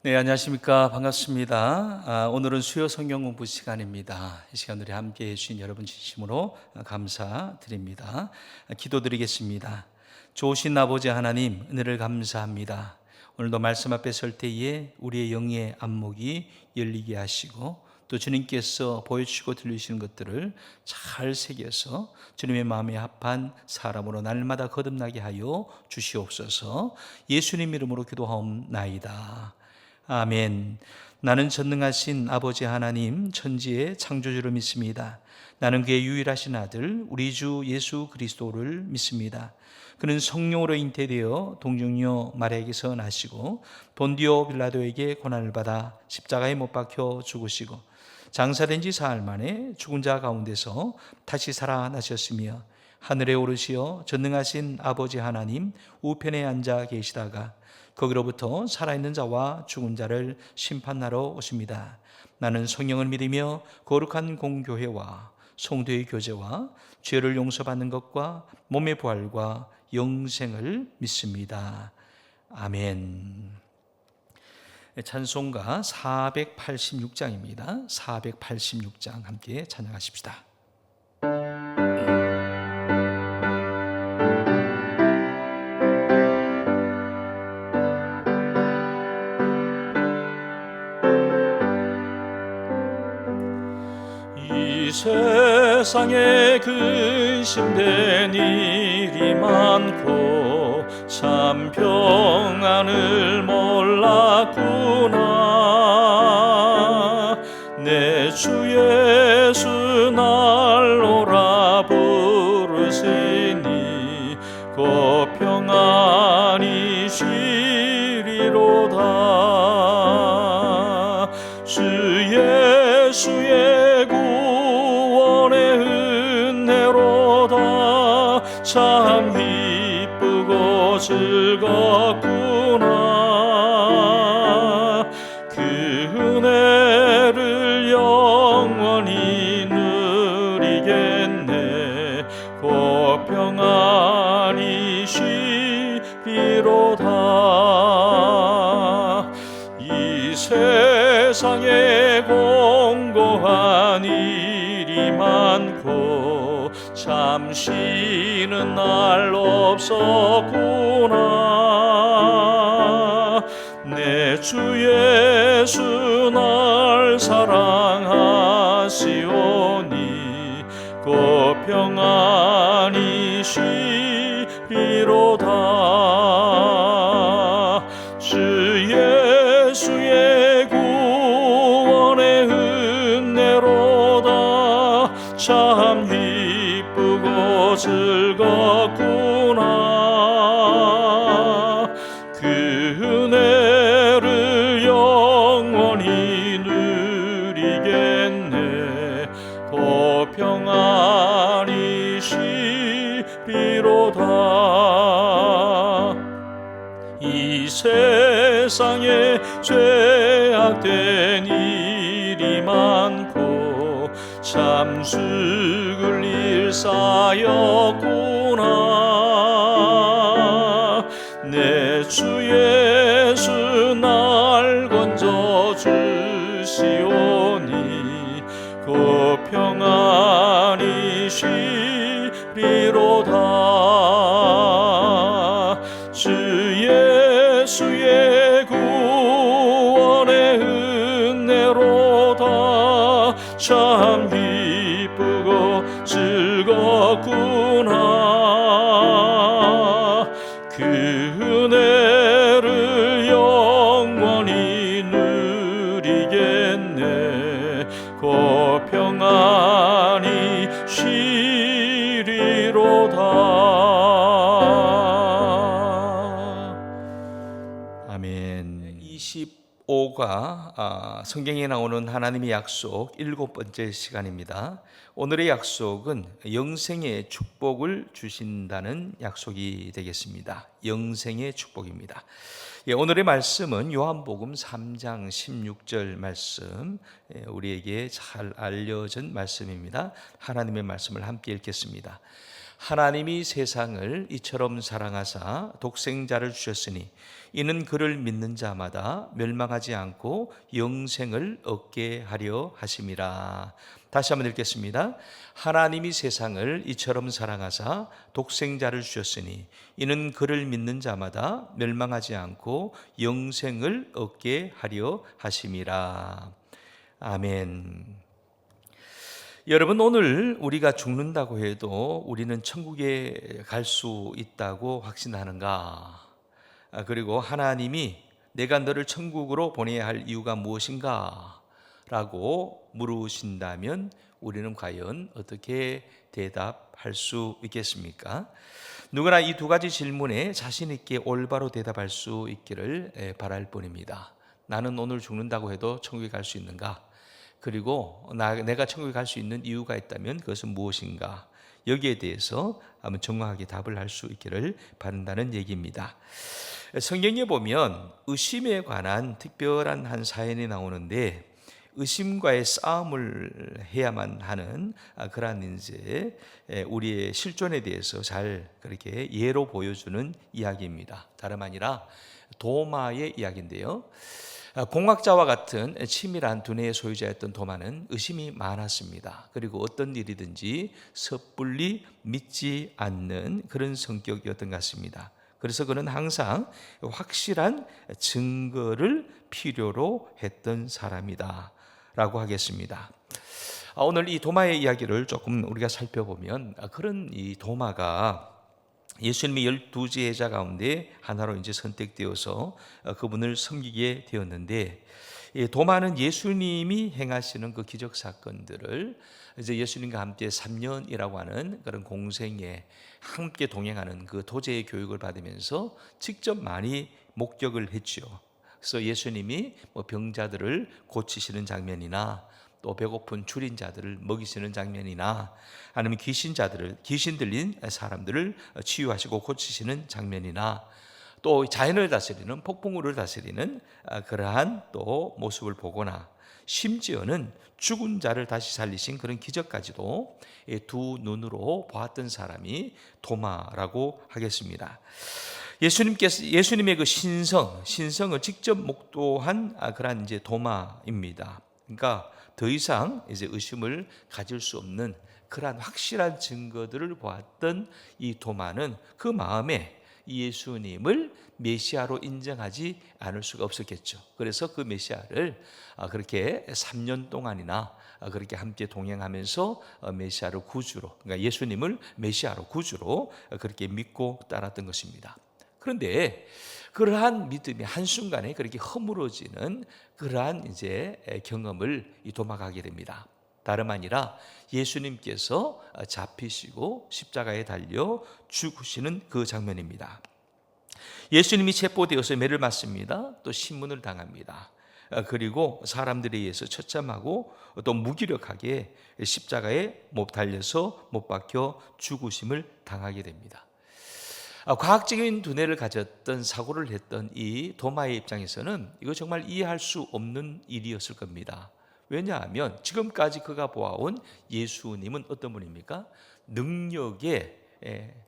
네, 안녕하십니까. 반갑습니다. 오늘은 수요 성경 공부 시간입니다. 이 시간 우리 함께 해주신 여러분 진심으로 감사드립니다. 기도드리겠습니다. 좋으신 아버지 하나님, 은혜를 감사합니다. 오늘도 말씀 앞에 설 때에 우리의 영의 안목이 열리게 하시고 또 주님께서 보여주시고 들려주시는 것들을 잘 새겨서 주님의 마음에 합한 사람으로 날마다 거듭나게 하여 주시옵소서. 예수님 이름으로 기도하옵나이다. 아멘. 나는 전능하신 아버지 하나님 천지의 창조주를 믿습니다. 나는 그의 유일하신 아들 우리 주 예수 그리스도를 믿습니다. 그는 성령으로 잉태되어 동정녀 마리아에게서 나시고 본디오 빌라도에게 고난을 받아 십자가에 못 박혀 죽으시고 장사된 지 사흘 만에 죽은 자 가운데서 다시 살아나셨으며 하늘에 오르시어 전능하신 아버지 하나님 우편에 앉아 계시다가 거기로부터 살아있는 자와 죽은 자를 심판하러 오십니다. 나는 성령을 믿으며 거룩한 공교회와 성도의 교제와 죄를 용서받는 것과 몸의 부활과 영생을 믿습니다. 아멘. 찬송가 486장입니다. 486장 함께 찬양하십시다. 세상에 근심된 일이 많고 참 평안을 몰랐구나. 내 주 예수 날 오라 부르시니 곧 평안이 쉬리로다. 주 예수의 참 기쁘고 즐겁구나. 그 은혜를 영원히 누리겠네. 곧 평안히 쉬리로다. 이 세상에 공고한 일이 많고 참 쉬는 날 없었구나. 내 주 예수 날 사랑하시오니 곧 평안히 쉬리로다. 주 예수의 구원의 은혜로다. 참 기쁘고 즐겁구나. 그 은혜를 영원히 누리겠네. 곧 평안히 쉬리로다. 이 세상에 죄악된 일이 많고 참 죽을 일 쌓였구나. 내 주 예수 날 건져 주시오니 곧 평안히 쉬리로다. 주 예수의 구원의 은혜로 참 기쁘고 즐겁구나. 그 은혜를 영원히 누리겠네. 곧 평안히 쉬리로다. 아멘. 25가 성경에 나오는 하나님의 약속 7번째 시간입니다. 오늘의 약속은 영생의 축복을 주신다는 약속이 되겠습니다. 영생의 축복입니다. 오늘의 말씀은 요한복음 3장 16절 말씀, 우리에게 잘 알려진 말씀입니다. 하나님의 말씀을 함께 읽겠습니다. 하나님이 세상을 이처럼 사랑하사 독생자를 주셨으니 이는 그를 믿는 자마다 멸망하지 않고 영생을 얻게 하려 하심이라. 다시 한번 읽겠습니다. 하나님이 세상을 이처럼 사랑하사 독생자를 주셨으니 이는 그를 믿는 자마다 멸망하지 않고 영생을 얻게 하려 하심이라. 아멘. 여러분, 오늘 우리가 죽는다고 해도 우리는 천국에 갈 수 있다고 확신하는가? 그리고 하나님이 내가 너를 천국으로 보내야 할 이유가 무엇인가? 라고 물으신다면 우리는 과연 어떻게 대답할 수 있겠습니까? 누구나 이 두 가지 질문에 자신 있게 올바로 대답할 수 있기를 바랄 뿐입니다. 나는 오늘 죽는다고 해도 천국에 갈 수 있는가? 그리고 내가 천국에 갈 수 있는 이유가 있다면 그것은 무엇인가? 여기에 대해서 한번 정확하게 답을 할 수 있기를 바란다는 얘기입니다. 성경에 보면 의심에 관한 특별한 한 사연이 나오는데, 의심과의 싸움을 해야만 하는 그러한 이제 우리의 실존에 대해서 잘 그렇게 예로 보여주는 이야기입니다. 다름 아니라 도마의 이야기인데요. 공학자와 같은 치밀한 두뇌의 소유자였던 도마는 의심이 많았습니다. 그리고 어떤 일이든지 섣불리 믿지 않는 그런 성격이었던 것 같습니다. 그래서 그는 항상 확실한 증거를 필요로 했던 사람이다 라고 하겠습니다. 오늘 이 도마의 이야기를 조금 우리가 살펴보면, 그런 이 도마가 예수님의 12제자 가운데 하나로 이제 선택되어서 그분을 섬기게 되었는데, 도마는 예수님이 행하시는 그 기적 사건들을 이제 예수님과 함께 3년이라고 하는 그런 공생에 함께 동행하는 그 도제의 교육을 받으면서 직접 많이 목격을 했죠. 그래서 예수님이 병자들을 고치시는 장면이나 또 배고픈 줄인 자들을 먹이시는 장면이나 아니면 귀신 들린 사람들을 치유하시고 고치시는 장면이나 또 자연을 다스리는, 폭풍우를 다스리는 그러한 또 모습을 보거나, 심지어는 죽은 자를 다시 살리신 그런 기적까지도 두 눈으로 보았던 사람이 도마라고 하겠습니다. 예수님의 그 신성을 직접 목도한 그러한 이제 도마입니다. 그러니까 더 이상 이제 의심을 가질 수 없는 그러한 확실한 증거들을 보았던 이 도마는 그 마음에 예수님을 메시아로 인정하지 않을 수가 없었겠죠. 그래서 그 메시아를 그렇게 3년 동안이나 그렇게 함께 동행하면서 메시아로 구주로, 그러니까 예수님을 메시아로 구주로 그렇게 믿고 따랐던 것입니다. 그런데 그러한 믿음이 한순간에 그렇게 허물어지는 그러한 이제 경험을 이 도마가 하게 됩니다. 다름 아니라 예수님께서 잡히시고 십자가에 달려 죽으시는 그 장면입니다. 예수님이 체포되어서 매를 맞습니다. 또 신문을 당합니다. 그리고 사람들에 의해서 처참하고 또 무기력하게 십자가에 못 달려서 못 박혀 죽으심을 당하게 됩니다. 과학적인 두뇌를 가졌던, 사고를 했던 이 도마의 입장에서는 이거 정말 이해할 수 없는 일이었을 겁니다. 왜냐하면 지금까지 그가 보아온 예수님은 어떤 분입니까? 능력의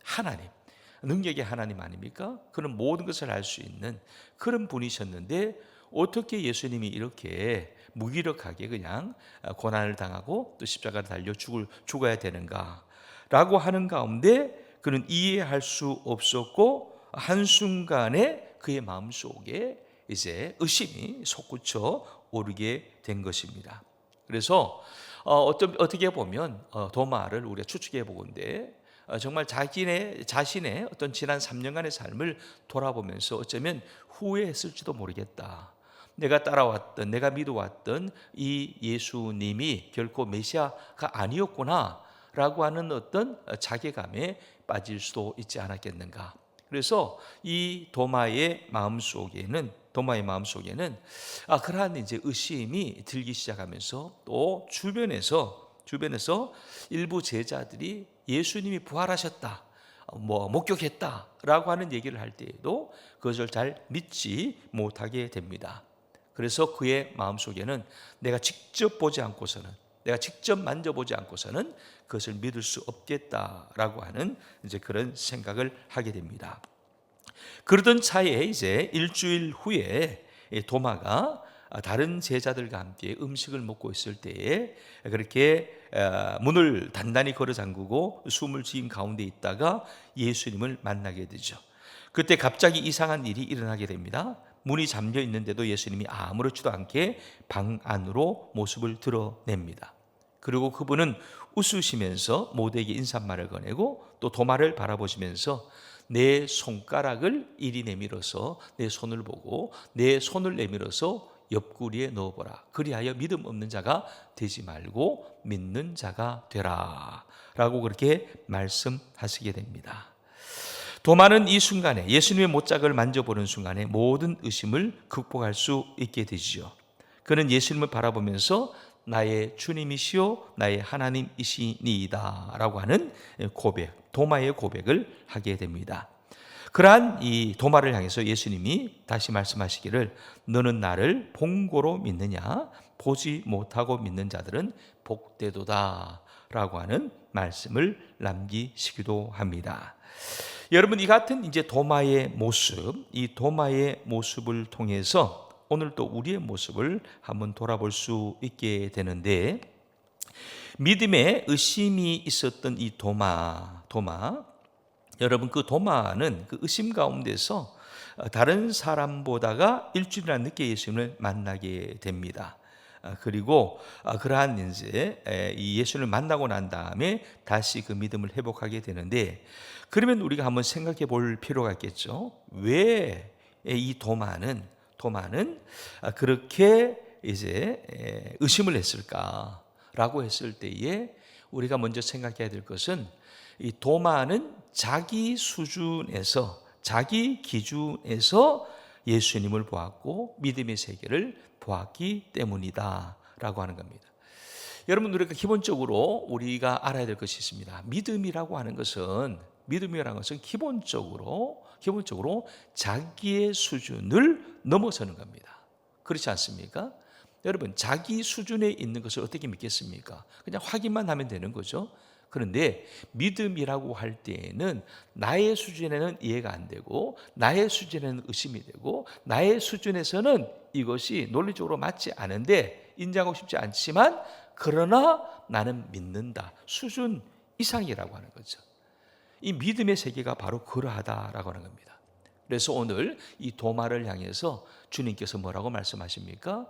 하나님 아닙니까? 그런 모든 것을 알 수 있는 그런 분이셨는데, 어떻게 예수님이 이렇게 무기력하게 그냥 고난을 당하고 또 십자가를 달려 죽어야 되는가 라고 하는 가운데 그는 이해할 수 없었고, 한순간에 그의 마음속에 이제 의심이 솟구쳐 오르게 된 것입니다. 그래서 어떻게 보면 도마를 우리가 추측해 보건대 정말 자신의 어떤 지난 3년간의 삶을 돌아보면서 어쩌면 후회했을지도 모르겠다. 내가 따라왔던, 내가 믿어왔던 이 예수님이 결코 메시아가 아니었구나라고 하는 어떤 자괴감에 빠질 수도 있지 않았겠는가. 그래서 이 도마의 마음속에는 그러한 이제 의심이 들기 시작하면서 또 주변에서 일부 제자들이 예수님이 부활하셨다, 목격했다라고 하는 얘기를 할 때에도 그것을 잘 믿지 못하게 됩니다. 그래서 그의 마음속에는 내가 직접 보지 않고서는, 내가 직접 만져보지 않고서는 그것을 믿을 수 없겠다라고 하는 이제 그런 생각을 하게 됩니다. 그러던 차에 이제 일주일 후에 도마가 다른 제자들과 함께 음식을 먹고 있을 때에 그렇게 문을 단단히 걸어 잠그고 숨을 지은 가운데 있다가 예수님을 만나게 되죠. 그때 갑자기 이상한 일이 일어나게 됩니다. 문이 잠겨 있는데도 예수님이 아무렇지도 않게 방 안으로 모습을 드러냅니다. 그리고 그분은 웃으시면서 모두에게 인사말을 건네고 또 도마를 바라보시면서 내 손가락을 이리 내밀어서 내 손을 보고 내 손을 내밀어서 옆구리에 넣어보라. 그리하여 믿음 없는 자가 되지 말고 믿는 자가 되라. 라고 그렇게 말씀하시게 됩니다. 도마는 이 순간에 예수님의 못자국을 만져보는 순간에 모든 의심을 극복할 수 있게 되지요. 그는 예수님을 바라보면서 나의 주님이시요 나의 하나님이시니이다 라고 하는 도마의 고백을 하게 됩니다. 그러한 이 도마를 향해서 예수님이 다시 말씀하시기를 너는 나를 본고로 믿느냐 보지 못하고 믿는 자들은 복되도다 라고 하는 말씀을 남기시기도 합니다. 여러분, 이 같은 이제 도마의 모습, 이 도마의 모습을 통해서 오늘 또 우리의 모습을 한번 돌아볼 수 있게 되는데, 믿음에 의심이 있었던 이 도마, 여러분 그 도마는 그 의심 가운데서 다른 사람보다가 일주일이나 늦게 예수님을 만나게 됩니다. 그리고 그러한 이제 이 예수님을 만나고 난 다음에 다시 그 믿음을 회복하게 되는데, 그러면 우리가 한번 생각해 볼 필요가 있겠죠. 왜 이 도마는 그렇게 이제 의심을 했을까라고 했을 때에 우리가 먼저 생각해야 될 것은 이 도마는 자기 수준에서 자기 기준에서 예수님을 보았고 믿음의 세계를 보았기 때문이다 라고 하는 겁니다. 여러분, 우리가 기본적으로 우리가 알아야 될 것이 있습니다. 믿음이라는 것은 기본적으로 자기의 수준을 넘어서는 겁니다. 그렇지 않습니까? 여러분, 자기 수준에 있는 것을 어떻게 믿겠습니까? 그냥 확인만 하면 되는 거죠. 그런데 믿음이라고 할 때에는 나의 수준에는 이해가 안 되고 나의 수준에는 의심이 되고 나의 수준에서는 이것이 논리적으로 맞지 않은데 인정하고 싶지 않지만 그러나 나는 믿는다. 수준 이상이라고 하는 거죠. 이 믿음의 세계가 바로 그러하다라고 하는 겁니다. 그래서 오늘 이 도마를 향해서 주님께서 뭐라고 말씀하십니까?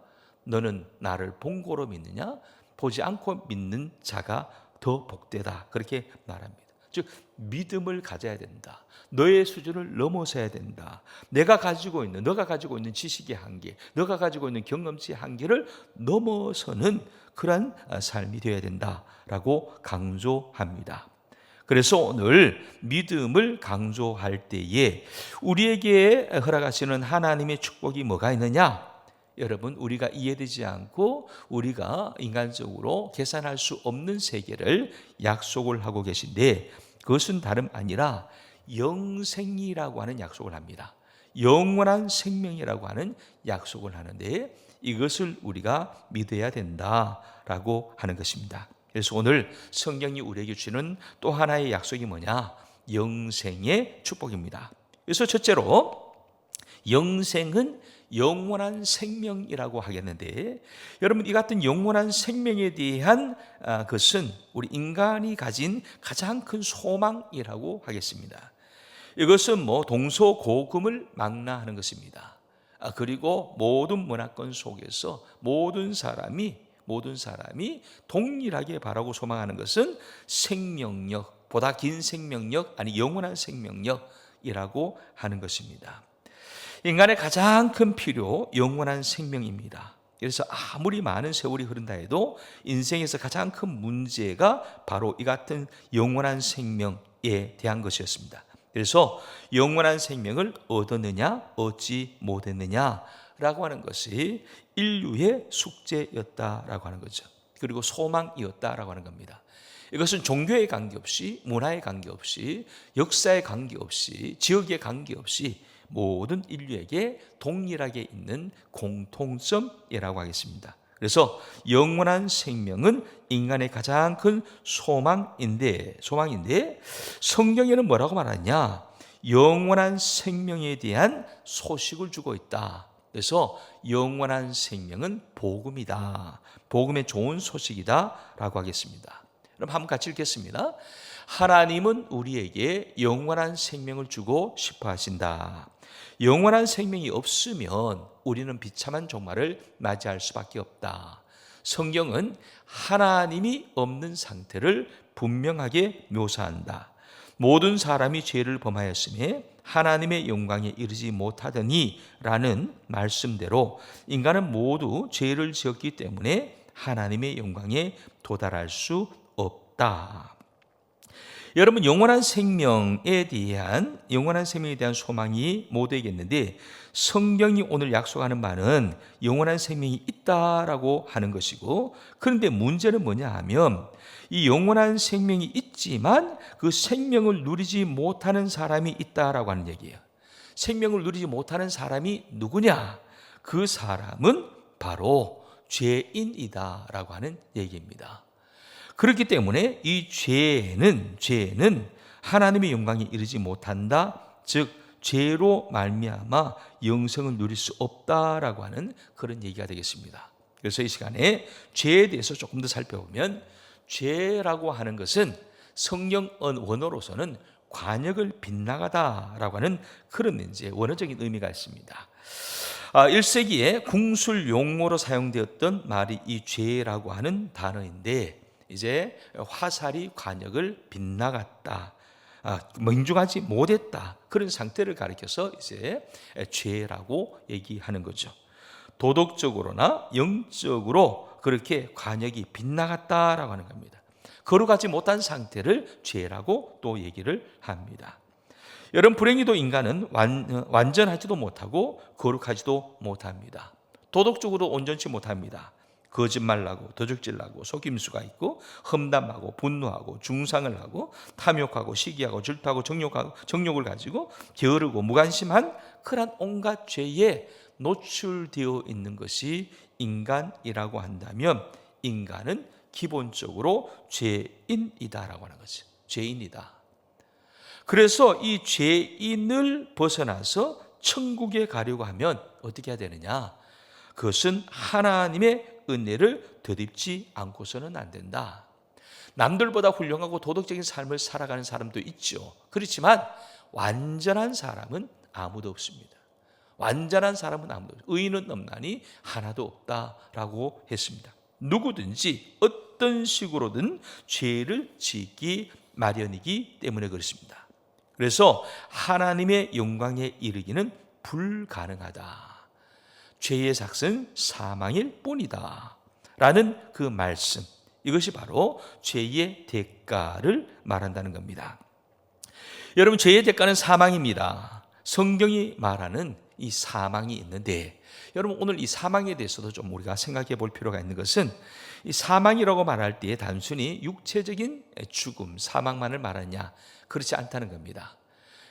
너는 나를 본고로 믿느냐? 보지 않고 믿는 자가 더 복되다. 그렇게 말합니다. 즉 믿음을 가져야 된다. 너의 수준을 넘어서야 된다. 너가 가지고 있는 지식의 한계, 너가 가지고 있는 경험치의 한계를 넘어서는 그러한 삶이 되어야 된다라고 강조합니다. 그래서 오늘 믿음을 강조할 때에 우리에게 허락하시는 하나님의 축복이 뭐가 있느냐? 여러분, 우리가 이해되지 않고 우리가 인간적으로 계산할 수 없는 세계를 약속을 하고 계신데, 그것은 다름 아니라 영생이라고 하는 약속을 합니다. 영원한 생명이라고 하는 약속을 하는데 이것을 우리가 믿어야 된다라고 하는 것입니다. 그래서 오늘 성경이 우리에게 주는 또 하나의 약속이 뭐냐? 영생의 축복입니다. 그래서 첫째로 영생은 영원한 생명이라고 하겠는데, 여러분 이 같은 영원한 생명에 대한 것은 우리 인간이 가진 가장 큰 소망이라고 하겠습니다. 이것은 동서고금을 망라하는 것입니다. 그리고 모든 문화권 속에서 모든 사람이 모든 사람이 동일하게 바라고 소망하는 것은 생명력, 보다 긴 생명력, 아니 영원한 생명력이라고 하는 것입니다. 인간의 가장 큰 필요, 영원한 생명입니다. 그래서 아무리 많은 세월이 흐른다 해도 인생에서 가장 큰 문제가 바로 이 같은 영원한 생명에 대한 것이었습니다. 그래서 영원한 생명을 얻었느냐 얻지 못했느냐라고 하는 것이 인류의 숙제였다라고 하는 거죠. 그리고 소망이었다라고 하는 겁니다. 이것은 종교에 관계없이, 문화에 관계없이, 역사에 관계없이, 지역에 관계없이 모든 인류에게 동일하게 있는 공통점이라고 하겠습니다. 그래서 영원한 생명은 인간의 가장 큰 소망인데 성경에는 뭐라고 말하냐? 영원한 생명에 대한 소식을 주고 있다. 그래서 영원한 생명은 복음이다. 복음의 좋은 소식이다 라고 하겠습니다. 그럼 한번 같이 읽겠습니다. 하나님은 우리에게 영원한 생명을 주고 싶어 하신다. 영원한 생명이 없으면 우리는 비참한 종말을 맞이할 수밖에 없다. 성경은 하나님이 없는 상태를 분명하게 묘사한다. 모든 사람이 죄를 범하였음에 하나님의 영광에 이르지 못하더니 라는 말씀대로 인간은 모두 죄를 지었기 때문에 하나님의 영광에 도달할 수 없다. 여러분, 영원한 생명에 대한 소망이 모두에게 있는데 성경이 오늘 약속하는 바는 영원한 생명이 있다라고 하는 것이고, 그런데 문제는 뭐냐 하면 이 영원한 생명이 있지만 그 생명을 누리지 못하는 사람이 있다라고 하는 얘기예요. 생명을 누리지 못하는 사람이 누구냐? 그 사람은 바로 죄인이다라고 하는 얘기입니다. 그렇기 때문에 이 죄는 하나님의 영광에 이르지 못한다. 즉 죄로 말미암아 영생을 누릴 수 없다라고 하는 그런 얘기가 되겠습니다. 그래서 이 시간에 죄에 대해서 조금 더 살펴보면, 죄라고 하는 것은 성경 원어로서는 관역을 빗나가다라고 하는 그런 이제 원어적인 의미가 있습니다. 1세기에 궁술 용어로 사용되었던 말이 이 죄라고 하는 단어인데, 이제 화살이 관역을 빗나갔다, 명중하지 못했다, 그런 상태를 가리켜서 이제 죄라고 얘기하는 거죠. 도덕적으로나 영적으로 그렇게 관역이 빗나갔다라고 하는 겁니다. 거룩하지 못한 상태를 죄라고 또 얘기를 합니다. 여러분, 불행히도 인간은 완전하지도 못하고 거룩하지도 못합니다. 도덕적으로 온전치 못합니다. 거짓말하고 도적질하고 속임수가 있고, 험담하고 분노하고 중상을 하고 탐욕하고 시기하고 질투하고 정욕을 가지고 게으르고 무관심한 그런 온갖 죄에 노출되어 있는 것이 인간이라고 한다면, 인간은 기본적으로 죄인이다라고 하는 거죠. 죄인이다. 그래서 이 죄인을 벗어나서 천국에 가려고 하면 어떻게 해야 되느냐? 그것은 하나님의 은혜를 덧입지 않고서는 안 된다. 남들보다 훌륭하고 도덕적인 삶을 살아가는 사람도 있죠. 그렇지만 완전한 사람은 아무도 없습니다. 완전한 사람은 아무도 없습니다. 의인은 없나니 하나도 없다라고 했습니다. 누구든지 어떤 식으로든 죄를 짓기 마련이기 때문에 그렇습니다. 그래서 하나님의 영광에 이르기는 불가능하다. 죄의 삭은 사망일 뿐이다 라는 그 말씀, 이것이 바로 죄의 대가를 말한다는 겁니다. 여러분, 죄의 대가는 사망입니다. 성경이 말하는 이 사망이 있는데, 여러분, 오늘 이 사망에 대해서도 좀 우리가 생각해 볼 필요가 있는 것은, 이 사망이라고 말할 때 단순히 육체적인 죽음, 사망만을 말하냐? 그렇지 않다는 겁니다.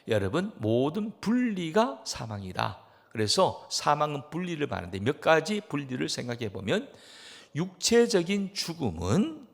여러분, 모든 분리가 사망이다. 그래서 사망은 분리를 말하는데, 몇 가지 분리를 생각해 보면, 육체적인 죽음은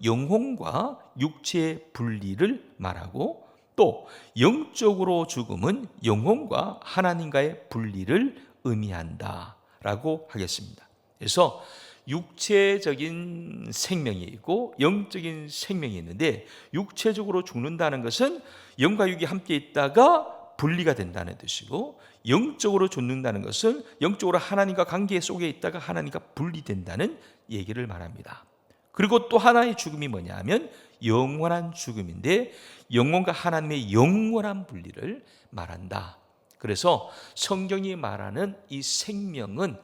영혼과 육체의 분리를 말하고, 또 영적으로 죽음은 영혼과 하나님과의 분리를 의미한다라고 하겠습니다. 그래서 육체적인 생명이 있고 영적인 생명이 있는데, 육체적으로 죽는다는 것은 영과 육이 함께 있다가 분리가 된다는 뜻이고, 영적으로 죽는다는 것은 영적으로 하나님과 관계 속에 있다가 하나님과 분리된다는 얘기를 말합니다. 그리고 또 하나의 죽음이 뭐냐 하면 영원한 죽음인데 영혼과 하나님의 영원한 분리를 말한다. 그래서 성경이 말하는 이 생명은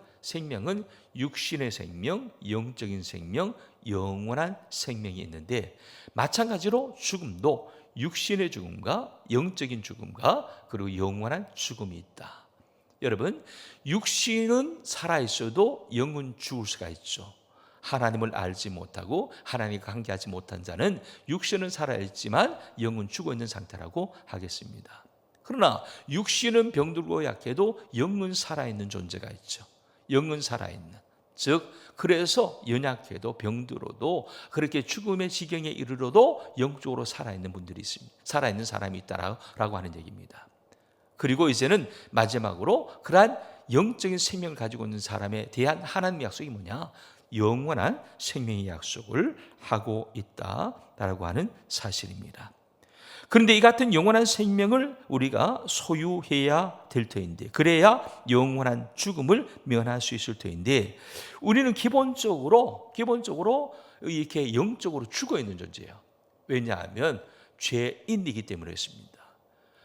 육신의 생명, 영적인 생명, 영원한 생명이 있는데 마찬가지로 죽음도 육신의 죽음과 영적인 죽음과 그리고 영원한 죽음이 있다. 여러분, 육신은 살아있어도 영은 죽을 수가 있죠. 하나님을 알지 못하고 하나님과 관계하지 못한 자는 육신은 살아있지만 영은 죽어있는 상태라고 하겠습니다. 그러나 육신은 병들고 약해도 영은 살아있는 존재가 있죠. 영은 살아있는, 즉 그래서 연약해도 병들어도 그렇게 죽음의 지경에 이르러도 영적으로 살아있는 분들이 있습니다. 살아있는 사람이 있다라고 하는 얘기입니다. 그리고 이제는 마지막으로 그러한 영적인 생명을 가지고 있는 사람에 대한 하나님의 약속이 뭐냐? 영원한 생명의 약속을 하고 있다라고 하는 사실입니다. 그런데 이 같은 영원한 생명을 우리가 소유해야 될 터인데, 그래야 영원한 죽음을 면할 수 있을 터인데, 우리는 기본적으로 이렇게 영적으로 죽어 있는 존재예요. 왜냐하면 죄인이기 때문에 그렇습니다.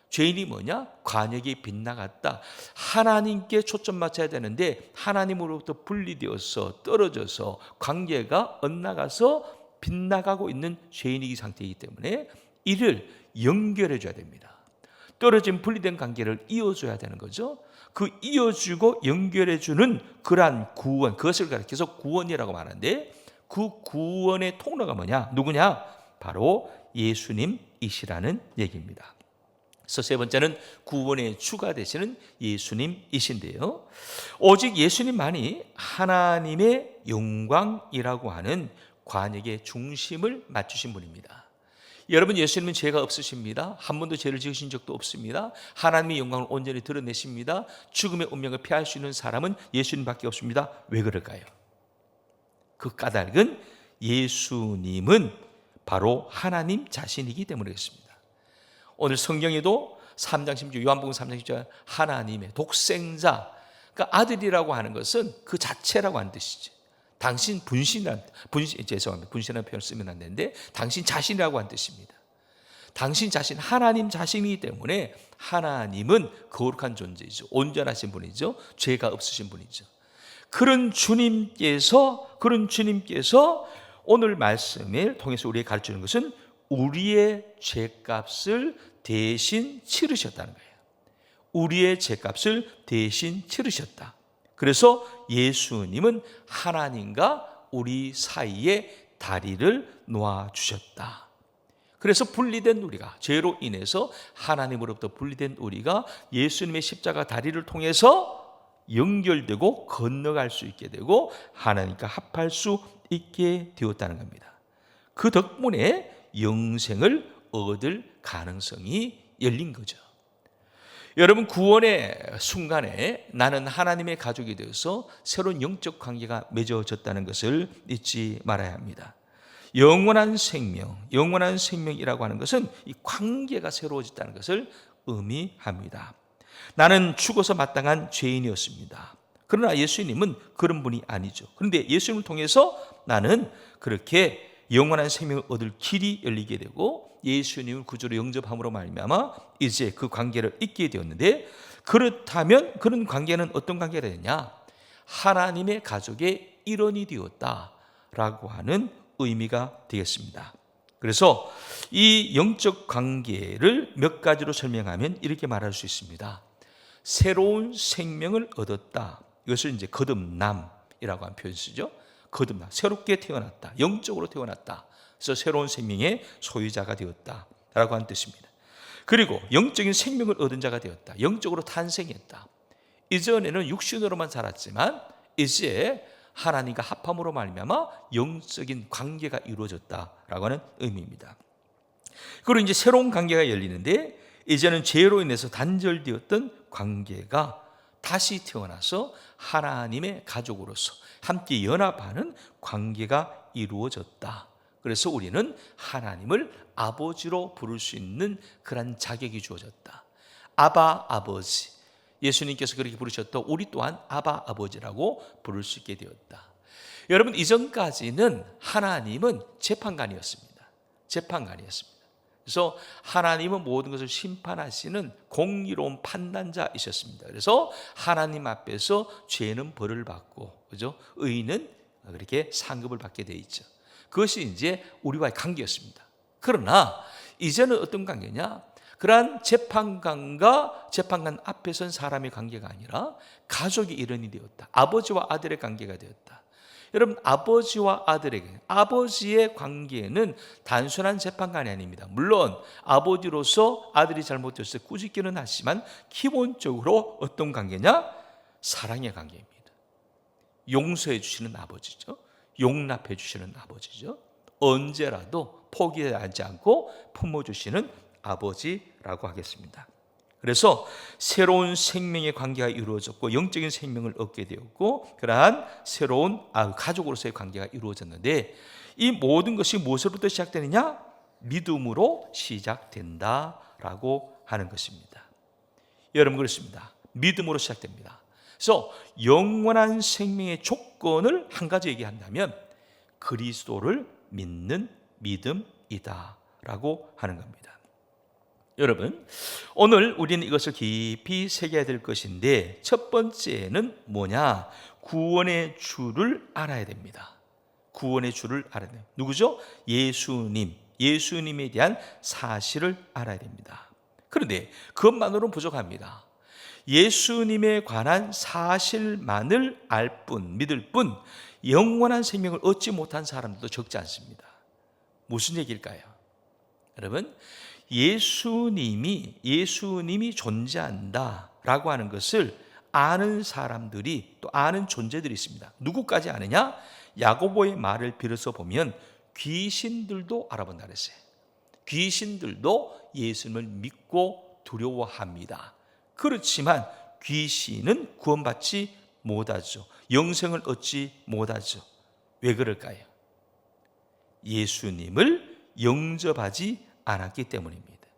죄인이 뭐냐? 관역이 빗나갔다. 하나님께 초점 맞춰야 되는데 하나님으로부터 분리되어서 떨어져서 관계가 엇나가서 빗나가고 있는 죄인이기 상태이기 때문에 이를 연결해 줘야 됩니다. 떨어진 분리된 관계를 이어줘야 되는 거죠. 그 이어주고 연결해 주는 그러한 구원, 그것을 가리켜서 구원이라고 말하는데 그 구원의 통로가 뭐냐? 누구냐? 바로 예수님이시라는 얘기입니다. 그래서 세 번째는 구원의 주가 되시는 예수님이신데요. 오직 예수님만이 하나님의 영광이라고 하는 관역의 중심을 맞추신 분입니다. 여러분, 예수님은 죄가 없으십니다. 한 번도 죄를 지으신 적도 없습니다. 하나님의 영광을 온전히 드러내십니다. 죽음의 운명을 피할 수 있는 사람은 예수님밖에 없습니다. 왜 그럴까요? 그 까닭은 예수님은 바로 하나님 자신이기 때문에 그렇습니다. 오늘 성경에도 3장 10절, 요한복음 3장 10절 하나님의 독생자, 그러니까 아들이라고 하는 것은 그 자체라고 하는 뜻이죠. 당신 죄송합니다. 분신이라는 표현을 쓰면 안 되는데 당신 자신이라고 하는 뜻입니다. 당신 자신, 하나님 자신이기 때문에 하나님은 거룩한 존재이죠. 온전하신 분이죠. 죄가 없으신 분이죠. 그런 주님께서 오늘 말씀을 통해서 우리에게 가르치는 것은 우리의 죄값을 대신 치르셨다는 거예요. 우리의 죄값을 대신 치르셨다. 그래서 예수님은 하나님과 우리 사이에 다리를 놓아주셨다. 그래서 분리된 우리가, 죄로 인해서 하나님으로부터 분리된 우리가 예수님의 십자가 다리를 통해서 연결되고 건너갈 수 있게 되고 하나님과 합할 수 있게 되었다는 겁니다. 그 덕분에 영생을 얻을 가능성이 열린 거죠. 여러분, 구원의 순간에 나는 하나님의 가족이 되어서 새로운 영적 관계가 맺어졌다는 것을 잊지 말아야 합니다. 영원한 생명이라고 하는 것은 이 관계가 새로워졌다는 것을 의미합니다. 나는 죽어서 마땅한 죄인이었습니다. 그러나 예수님은 그런 분이 아니죠. 그런데 예수님을 통해서 나는 그렇게 영원한 생명을 얻을 길이 열리게 되고 예수님을 구주로 영접함으로 말미암아 이제 그 관계를 잇게 되었는데, 그렇다면 그런 관계는 어떤 관계가 되느냐? 하나님의 가족의 일원이 되었다라고 하는 의미가 되겠습니다. 그래서 이 영적 관계를 몇 가지로 설명하면 이렇게 말할 수 있습니다. 새로운 생명을 얻었다. 이것을 이제 거듭남이라고 하는 표현 쓰죠. 거듭나, 새롭게 태어났다, 영적으로 태어났다. 그래서 새로운 생명의 소유자가 되었다라고 하는 뜻입니다. 그리고 영적인 생명을 얻은 자가 되었다. 영적으로 탄생했다. 이전에는 육신으로만 살았지만 이제 하나님과 합함으로 말미암아 영적인 관계가 이루어졌다라고 하는 의미입니다. 그리고 이제 새로운 관계가 열리는데 이제는 죄로 인해서 단절되었던 관계가 다시 태어나서 하나님의 가족으로서 함께 연합하는 관계가 이루어졌다. 그래서 우리는 하나님을 아버지로 부를 수 있는 그런 자격이 주어졌다. 아바, 아버지. 예수님께서 그렇게 부르셨던 우리 또한 아바 아버지라고 부를 수 있게 되었다. 여러분, 이전까지는 하나님은 재판관이었습니다. 재판관이었습니다. 그래서 하나님은 모든 것을 심판하시는 공의로운 판단자이셨습니다. 그래서 하나님 앞에서 죄는 벌을 받고, 그죠? 의인은 그렇게 상급을 받게 되어 있죠. 그것이 이제 우리와의 관계였습니다. 그러나 이제는 어떤 관계냐? 그러한 재판관과 재판관 앞에 선 사람의 관계가 아니라 가족의 일원이 되었다. 아버지와 아들의 관계가 되었다. 여러분, 아버지와 아들에게, 아버지의 관계는 단순한 재판관이 아닙니다. 물론 아버지로서 아들이 잘못했을 때 꾸짖기는 하지만 기본적으로 어떤 관계냐? 사랑의 관계입니다. 용서해 주시는 아버지죠. 용납해 주시는 아버지죠. 언제라도 포기하지 않고 품어주시는 아버지라고 하겠습니다. 그래서 새로운 생명의 관계가 이루어졌고 영적인 생명을 얻게 되었고 그러한 새로운 가족으로서의 관계가 이루어졌는데 이 모든 것이 무엇으로부터 시작되느냐? 믿음으로 시작된다라고 하는 것입니다. 여러분, 그렇습니다. 믿음으로 시작됩니다. 그래서 영원한 생명의 조건을 한 가지 얘기한다면 그리스도를 믿는 믿음이다라고 하는 겁니다. 여러분, 오늘 우리는 이것을 깊이 새겨야 될 것인데 첫 번째는 뭐냐? 구원의 주를 알아야 됩니다. 구원의 주를 알아야 돼요. 누구죠? 예수님. 예수님에 대한 사실을 알아야 됩니다. 그런데 그것만으로는 부족합니다. 예수님에 관한 사실만을 알 뿐, 믿을 뿐 영원한 생명을 얻지 못한 사람들도 적지 않습니다. 무슨 얘기일까요? 여러분, 예수님이 존재한다라고 하는 것을 아는 사람들이 또 아는 존재들이 있습니다. 누구까지 아느냐? 야고보의 말을 빌어서 보면 귀신들도 알아본다 그랬어요. 귀신들도 예수님을 믿고 두려워합니다. 그렇지만 귀신은 구원받지 못하죠. 영생을 얻지 못하죠. 왜 그럴까요? 예수님을 영접하지 않았기 때문입니다.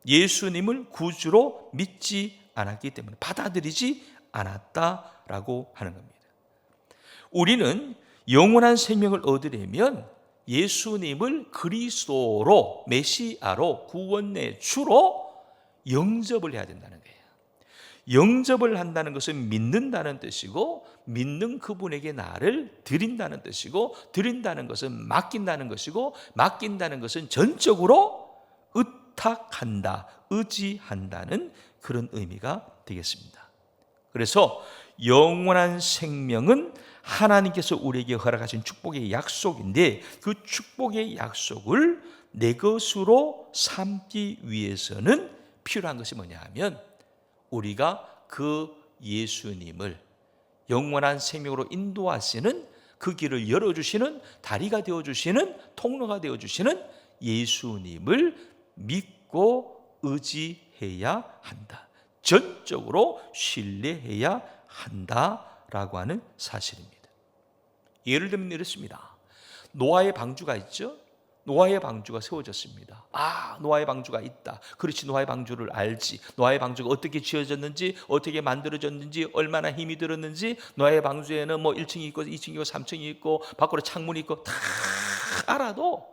예수님을 구주로 믿지 않았기 때문에 받아들이지 않았다라고 하는 겁니다. 우리는 영원한 생명을 얻으려면 예수님을 그리스도로, 메시아로, 구원의 주로 영접을 해야 된다는 거예요. 영접을 한다는 것은 믿는다는 뜻이고, 믿는 그분에게 나를 드린다는 뜻이고, 드린다는 것은 맡긴다는 것이고, 맡긴다는 것은 전적으로 의탁한다, 의지한다는 그런 의미가 되겠습니다. 그래서 영원한 생명은 하나님께서 우리에게 허락하신 축복의 약속인데 그 축복의 약속을 내 것으로 삼기 위해서는 필요한 것이 뭐냐 하면 우리가 그 예수님을 영원한 생명으로 인도하시는 그 길을 열어주시는 다리가 되어주시는 통로가 되어주시는 예수님을 믿고 의지해야 한다. 전적으로 신뢰해야 한다라고 하는 사실입니다. 예를 들면 이렇습니다. 노아의 방주가 있죠. 노아의 방주가 세워졌습니다. 노아의 방주가 있다. 그렇지, 노아의 방주를 알지. 노아의 방주가 어떻게 지어졌는지, 어떻게 만들어졌는지, 얼마나 힘이 들었는지, 노아의 방주에는 뭐 1층이 있고 2층이 있고 3층이 있고 밖으로 창문이 있고 다 알아도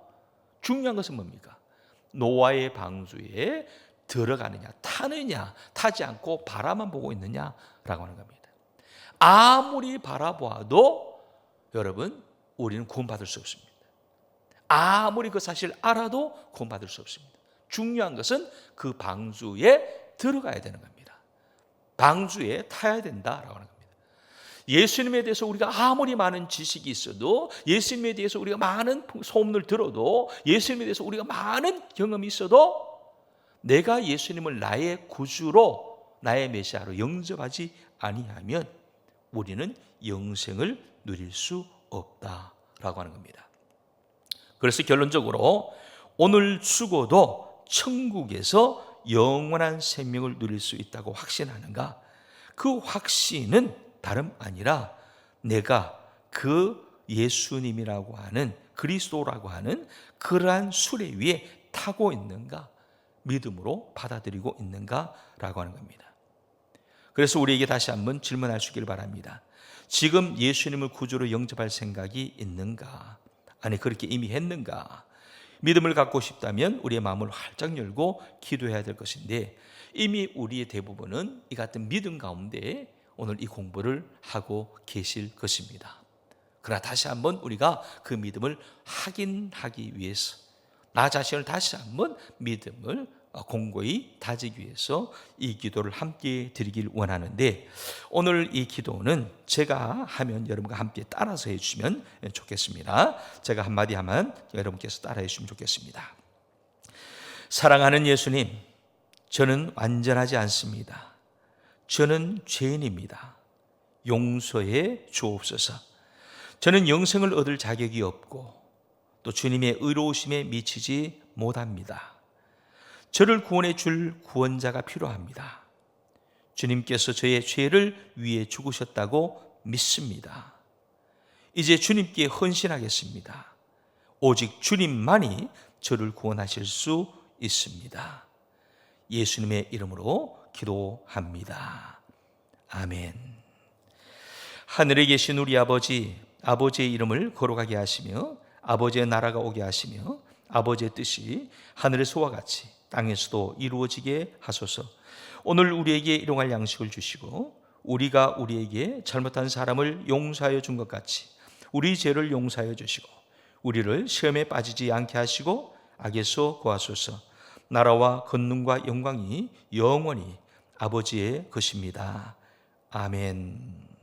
중요한 것은 뭡니까? 노아의 방주에 들어가느냐, 타느냐, 타지 않고 바라만 보고 있느냐라고 하는 겁니다. 아무리 바라보아도 여러분, 우리는 구원받을 수 없습니다. 아무리 그 사실을 알아도 구원받을 수 없습니다. 중요한 것은 그 방주에 들어가야 되는 겁니다. 방주에 타야 된다라고 하는 겁니다. 예수님에 대해서 우리가 아무리 많은 지식이 있어도, 예수님에 대해서 우리가 많은 소문을 들어도, 예수님에 대해서 우리가 많은 경험이 있어도 내가 예수님을 나의 구주로, 나의 메시아로 영접하지 아니하면 우리는 영생을 누릴 수 없다라고 하는 겁니다. 그래서 결론적으로 오늘 죽어도 천국에서 영원한 생명을 누릴 수 있다고 확신하는가? 그 확신은 다름 아니라 내가 그 예수님이라고 하는, 그리스도라고 하는 그러한 수레 위에 타고 있는가, 믿음으로 받아들이고 있는가라고 하는 겁니다. 그래서 우리에게 다시 한번 질문할 수 있기를 바랍니다. 지금 예수님을 구주로 영접할 생각이 있는가? 아니, 그렇게 이미 했는가? 믿음을 갖고 싶다면 우리의 마음을 활짝 열고 기도해야 될 것인데, 이미 우리의 대부분은 이 같은 믿음 가운데 오늘 이 공부를 하고 계실 것입니다. 그러나 다시 한번 우리가 그 믿음을 확인하기 위해서, 나 자신을 다시 한번 믿음을 공고히 다지기 위해서 이 기도를 함께 드리길 원하는데, 오늘 이 기도는 제가 하면 여러분과 함께 따라서 해주시면 좋겠습니다. 제가 한마디 하면 여러분께서 따라해 주시면 좋겠습니다. 사랑하는 예수님, 저는 완전하지 않습니다. 저는 죄인입니다. 용서해 주옵소서. 저는 영생을 얻을 자격이 없고 또 주님의 의로우심에 미치지 못합니다. 저를 구원해 줄 구원자가 필요합니다. 주님께서 저의 죄를 위해 죽으셨다고 믿습니다. 이제 주님께 헌신하겠습니다. 오직 주님만이 저를 구원하실 수 있습니다. 예수님의 이름으로 기도합니다. 아멘. 하늘에 계신 우리 아버지, 아버지의 이름을 거룩하게 하시며 아버지의 나라가 오게 하시며 아버지의 뜻이 하늘에서와 같이 땅에서도 이루어지게 하소서. 오늘 우리에게 일용할 양식을 주시고 우리가 우리에게 잘못한 사람을 용서하여 준 것 같이 우리 죄를 용서하여 주시고 우리를 시험에 빠지지 않게 하시고 악에서 구하소서. 나라와 권능과 영광이 영원히 아버지의 것입니다. 아멘.